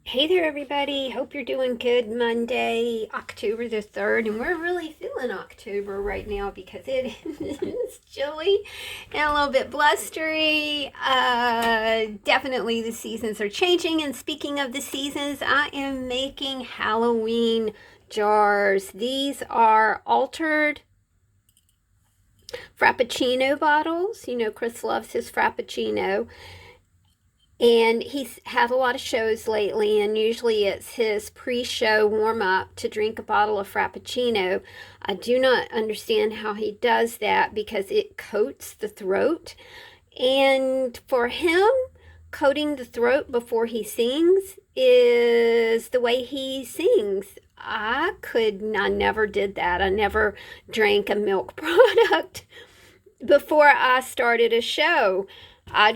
Hey there, everybody. Hope you're doing good. Monday, October the 3rd, and we're really feeling October right now because it is chilly and a little bit blustery. Definitely the seasons are changing. And speaking of the seasons, I am making Halloween jars. These are altered Frappuccino bottles. You know, Chris loves his Frappuccino. And he's had a lot of shows lately, and usually it's his pre show warm up to drink a bottle of Frappuccino. I do not understand how he does that because it coats the throat. And for him, coating the throat before he sings is the way he sings. I never did that. I never drank a milk product before I started a show. I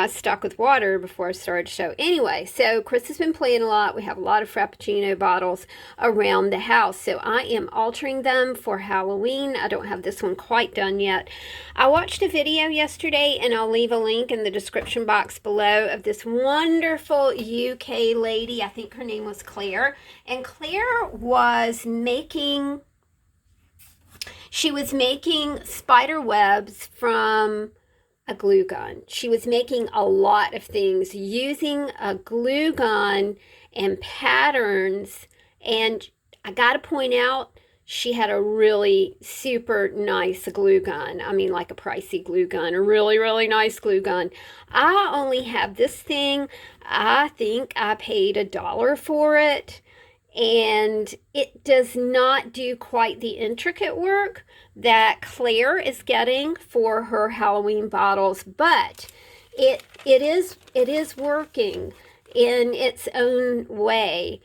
stuck with water before I started the show. Anyway, so Chris has been playing a lot. We have a lot of Frappuccino bottles around the house. So I am altering them for Halloween. I don't have this one quite done yet. I watched a video yesterday, and I'll leave a link in the description box below, of this wonderful UK lady. I think her name was Claire. And Claire was making spider webs from a glue gun. She was making a lot of things using a glue gun and patterns. And I got to point out, she had a really super nice glue gun. I mean, like a pricey glue gun, a really, really nice glue gun. I only have this thing. I think I paid $1 for it, and it does not do quite the intricate work that Claire is getting for her Halloween bottles, but it is working in its own way.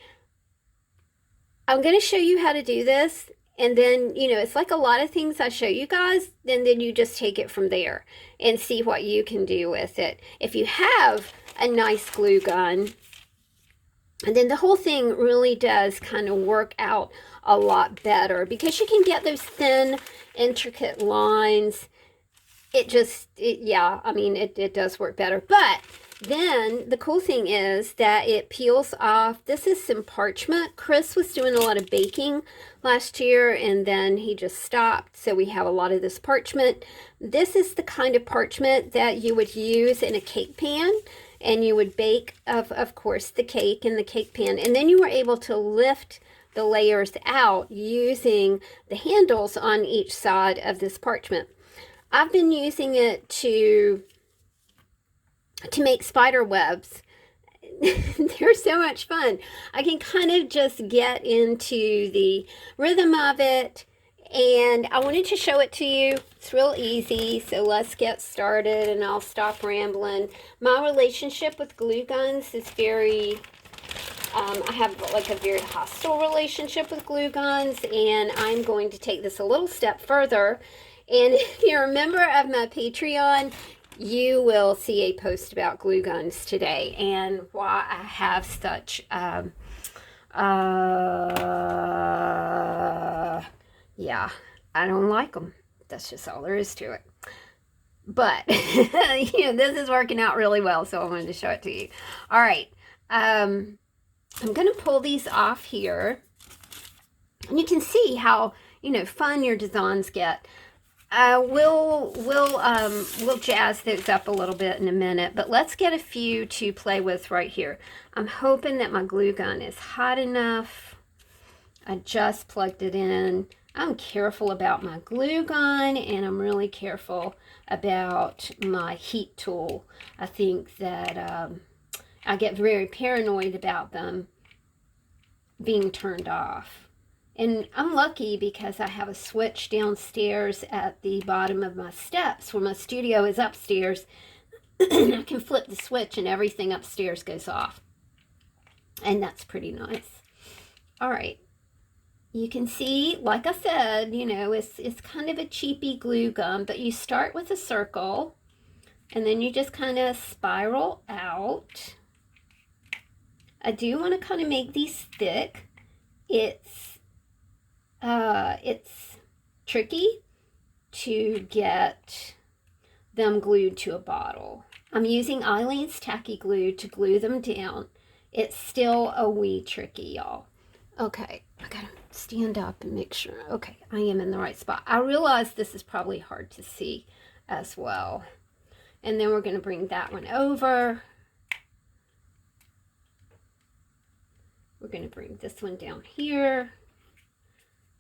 I'm going to show you how to do this, and then, it's like a lot of things I show you guys, and then you just take it from there and see what you can do with it. If you have a nice glue gun, and then the whole thing really does kind of work out a lot better because you can get those thin, intricate lines. It does work better. But then the cool thing is that it peels off. This is some parchment. Chris was doing a lot of baking last year, and then he just stopped. So we have a lot of this parchment. This is the kind of parchment that you would use in a cake pan, and you would bake, of course, the cake in the cake pan. And then you were able to lift the layers out using the handles on each side of this parchment. I've been using it to make spider webs. They're so much fun. I can kind of just get into the rhythm of it, and I wanted to show it to you. It's real easy, so let's get started, and I'll stop rambling. My relationship with glue guns is I have like a very hostile relationship with glue guns, and I'm going to take this a little step further. And if you're a member of my Patreon, you will see a post about glue guns today and why I have such yeah, I don't like them. That's just all there is to it. But this is working out really well, so I wanted to show it to you. All right, I'm gonna pull these off here, and you can see how fun your designs get. We'll jazz those up a little bit in a minute, but let's get a few to play with right here. I'm hoping that my glue gun is hot enough. I just plugged it in. I'm careful about my glue gun, and I'm really careful about my heat tool. I think that I get very paranoid about them being turned off. And I'm lucky because I have a switch downstairs at the bottom of my steps where my studio is upstairs. I can flip the switch and everything upstairs goes off. And that's pretty nice. All right. You can see, like I said, it's kind of a cheapy glue gun, but you start with a circle, and then you just kind of spiral out. I do want to kind of make these thick. It's tricky to get them glued to a bottle. I'm using Eileen's tacky glue to glue them down. it's still a wee tricky, y'all. Okay, I gotta stand up and make sure. Okay, I am in the right spot. I realize this is probably hard to see as well. And then we're gonna bring that one over. We're gonna bring this one down here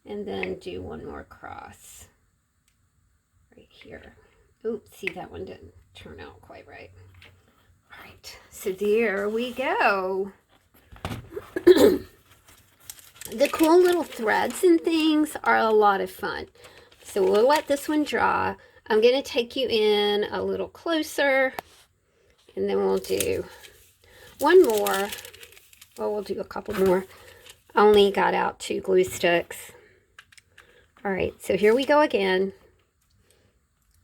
and then do one more cross right here. Oops, see, that one didn't turn out quite right. All right, so there we go. The cool little threads and things are a lot of fun. So we'll let this one dry. I'm going to take you in a little closer, and then we'll do one more. Well, we'll do a couple more. I only got out 2 glue sticks. All right, so here we go again.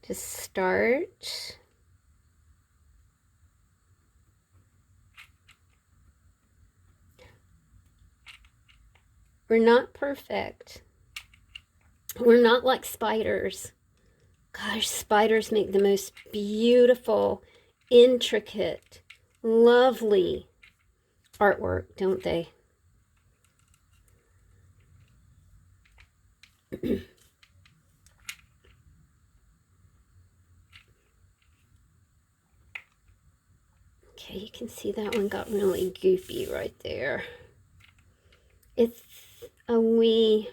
Just start. We're not perfect. We're not like spiders. Gosh, spiders make the most beautiful, intricate, lovely artwork, don't they? Okay, you can see that one got really goofy right there. It's a wee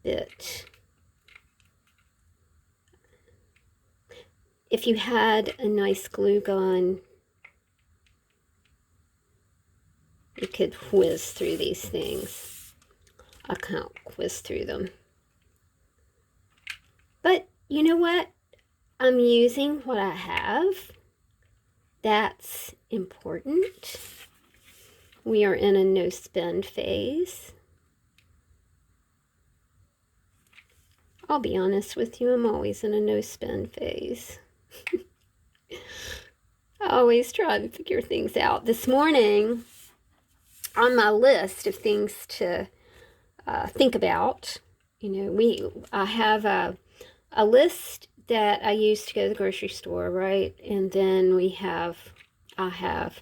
bit. If you had a nice glue gun, you could whiz through these things. I can't whiz through them. But you know what? I'm using what I have. That's important. We are in a no-spend phase. I'll be honest with you, I'm always in a no-spend phase. I always try to figure things out. This morning, on my list of things to think about, you know, I have a list that I use to go to the grocery store, right? And then I have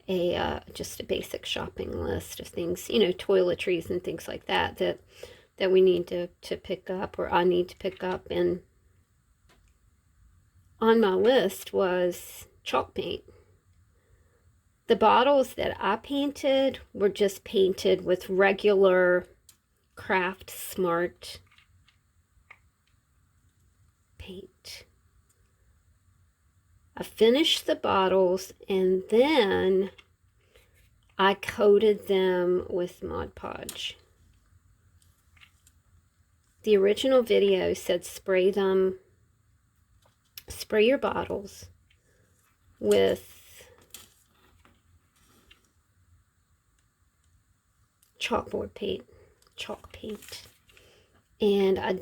a just a basic shopping list of things, you know, toiletries and things like that that we need to pick up, or I need to pick up. And on my list was chalk paint. The bottles that I painted were just painted with regular Craft Smart paint. I finished the bottles and then I coated them with Mod Podge. The original video said spray your bottles with chalk paint. And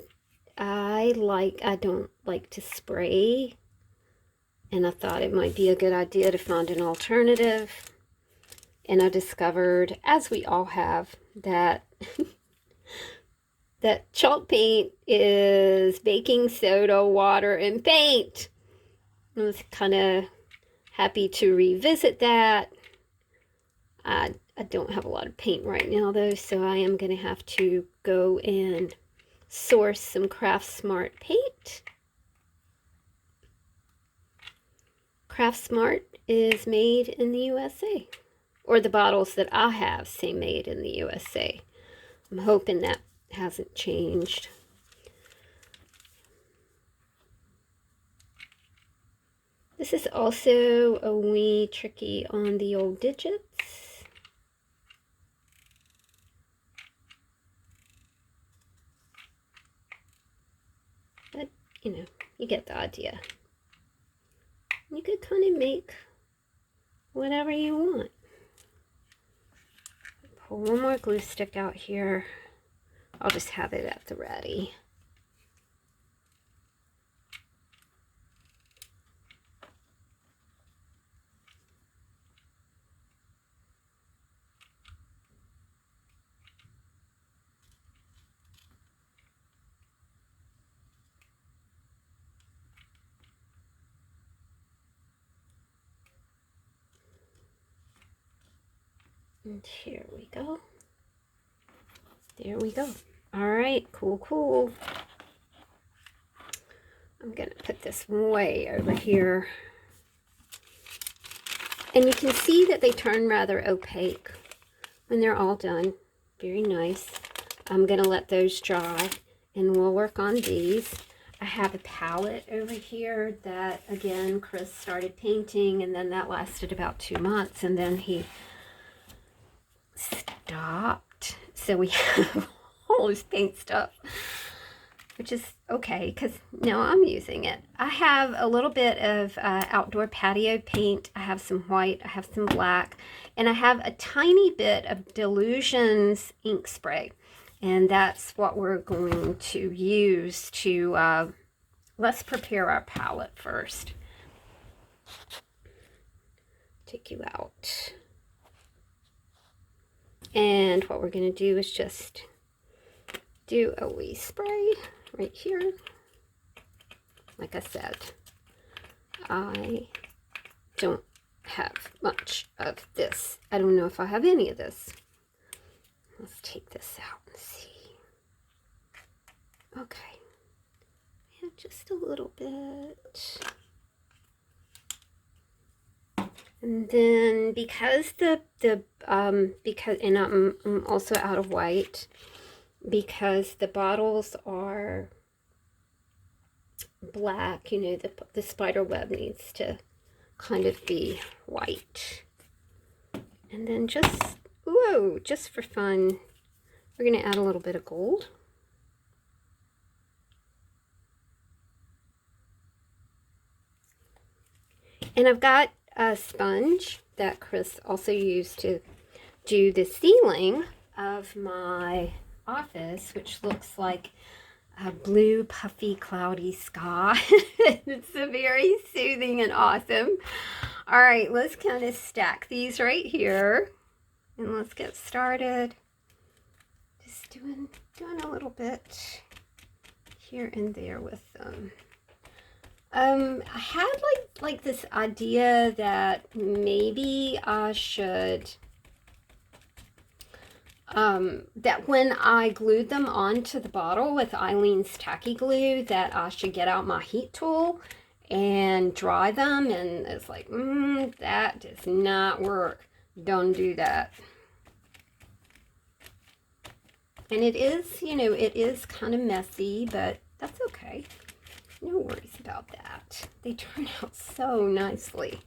I don't like to spray, and I thought it might be a good idea to find an alternative. And I discovered, as we all have, that that chalk paint is baking soda, water, and paint. I was kind of happy to revisit that. I don't have a lot of paint right now, though, so I am going to have to go and source some Craft Smart paint. Craft Smart is made in the USA, or the bottles that I have say made in the USA. I'm hoping that hasn't changed. This is also a wee tricky on the old digits. But, you know, you get the idea. You could kind of make whatever you want. Pull one more glue stick out here. I'll just have it at the ready. And here we go. There we go. All right, cool, cool. I'm going to put this way over here. And you can see that they turn rather opaque when they're all done. Very nice. I'm going to let those dry, and we'll work on these. I have a palette over here that, again, Chris started painting, and then that lasted about 2 months, and then he stopped. So we have all this paint stuff, which is okay because now I'm using it. I have a little bit of outdoor patio paint. I have some white, I have some black, and I have a tiny bit of Delusions ink spray. And that's what we're going to use to, let's prepare our palette first. Take you out. And what we're going to do is just do a wee spray right here. Like I said, I don't have much of this. I don't know if I have any of this. Let's take this out and see. Okay. Yeah, just a little bit. And then because and I'm also out of white, because the bottles are black, you know, the spider web needs to kind of be white. And then just, whoa, just for fun, we're going to add a little bit of gold. And I've got a sponge that Chris also used to do the ceiling of my office, which looks like a blue, puffy, cloudy sky. It's a very soothing and awesome. All right, let's kind of stack these right here, and let's get started. Just doing a little bit here and there with them. I had like this idea that maybe I should, that when I glued them onto the bottle with Eileen's tacky glue, that I should get out my heat tool and dry them. And it's like, that does not work. Don't do that. And it is, you know, it is kind of messy, but that's okay. No worries about that. They turn out so nicely.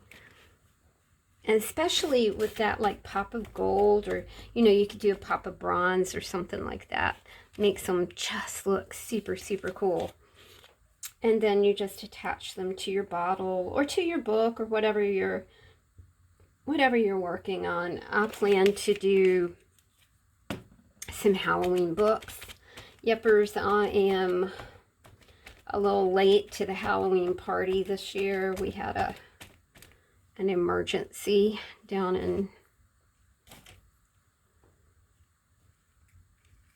And especially with that like pop of gold, or, you know, you could do a pop of bronze or something like that. Makes them just look super, super cool. And then you just attach them to your bottle or to your book or whatever you're working on. I plan to do some Halloween books. Yippers, I am a little late to the Halloween party this year. We had an emergency down in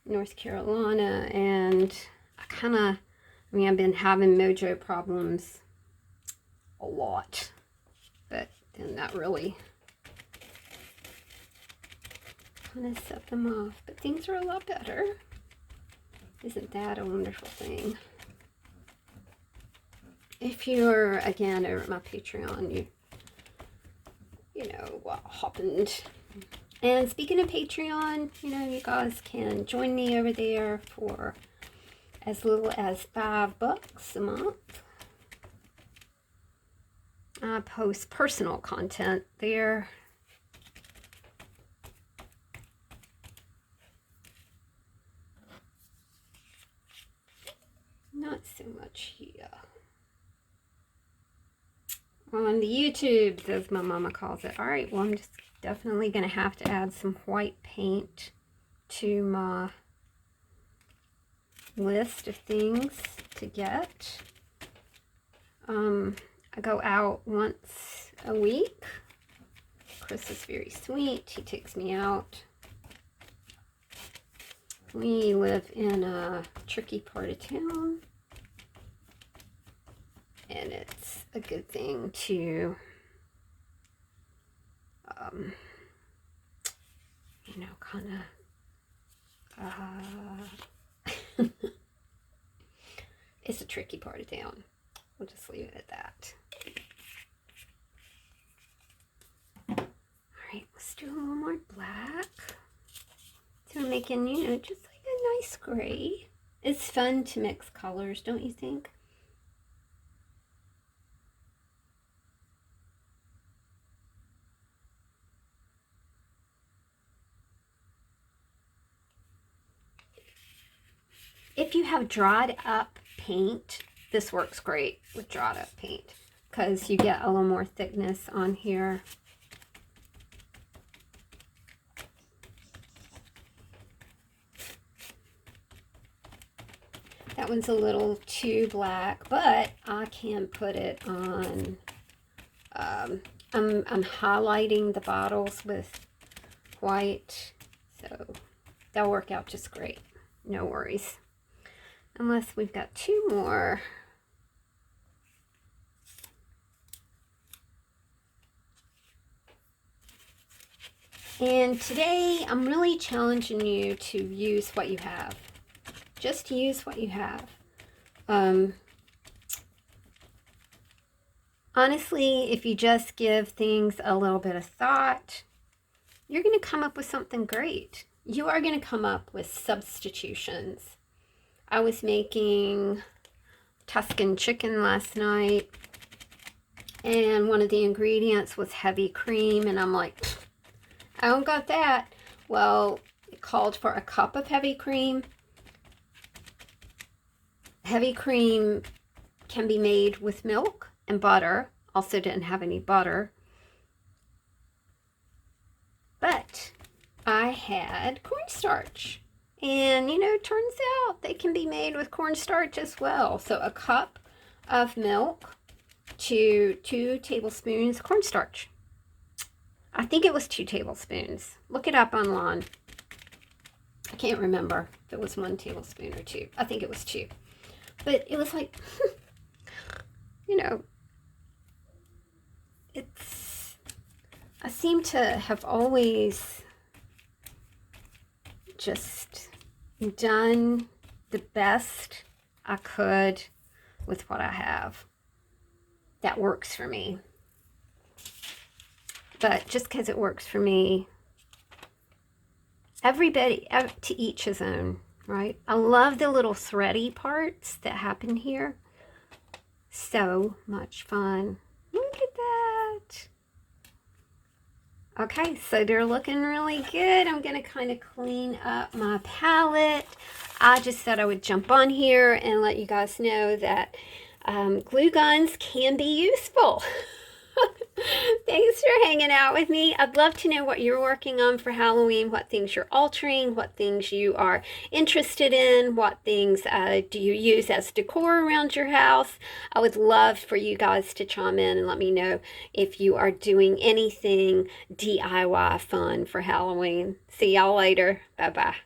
North Carolina, and I've been having mojo problems a lot, but then that really kind of set them off. But things are a lot better. Isn't that a wonderful thing? If you're, again, over at my Patreon, you know what happened. And speaking of Patreon, you know, you guys can join me over there for as little as $5 a month. I post personal content there. Not so much here. On the YouTubes, as my mama calls it. All right, well, I'm just definitely going to have to add some white paint to my list of things to get. I go out once a week. Chris is very sweet. He takes me out. We live in a tricky part of town, and it's a good thing to you know, kind of, it's a tricky part of town. We'll just leave it at that. All right, let's do a little more black. So we're making, you know, just like a nice gray. It's fun to mix colors, don't you think? If you have dried up paint, this works great with dried up paint because you get a little more thickness on here. That one's a little too black, but I can put it on. I'm highlighting the bottles with white, so they'll work out just great. No worries. Unless we've got two more. And today I'm really challenging you to use what you have. Just use what you have. Honestly, if you just give things a little bit of thought, you're going to come up with something great. You are going to come up with substitutions. I was making Tuscan chicken last night, and one of the ingredients was heavy cream, and I'm like, I don't got that. Well, it called for a cup of heavy cream. Heavy cream can be made with milk and butter. Also didn't have any butter. But I had cornstarch. And, you know, turns out they can be made with cornstarch as well. So a cup of milk to 2 tablespoons cornstarch. I think it was 2 tablespoons. Look it up online. I can't remember if it was 1 tablespoon or 2. I think it was 2. But it was like, you know, I seem to have always just done the best I could with what I have. That works for me. But just because it works for me, everybody, to each his own, right? I love the little thready parts that happen here. So much fun. Look at that. Okay, so they're looking really good. I'm going to kind of clean up my palette. I just thought I would jump on here and let you guys know that glue guns can be useful. Thanks for hanging out with me. I'd love to know what you're working on for Halloween, what things you're altering, what things you are interested in, what things do you use as decor around your house. I would love for you guys to chime in and let me know if you are doing anything DIY fun for Halloween. See y'all later. Bye-bye.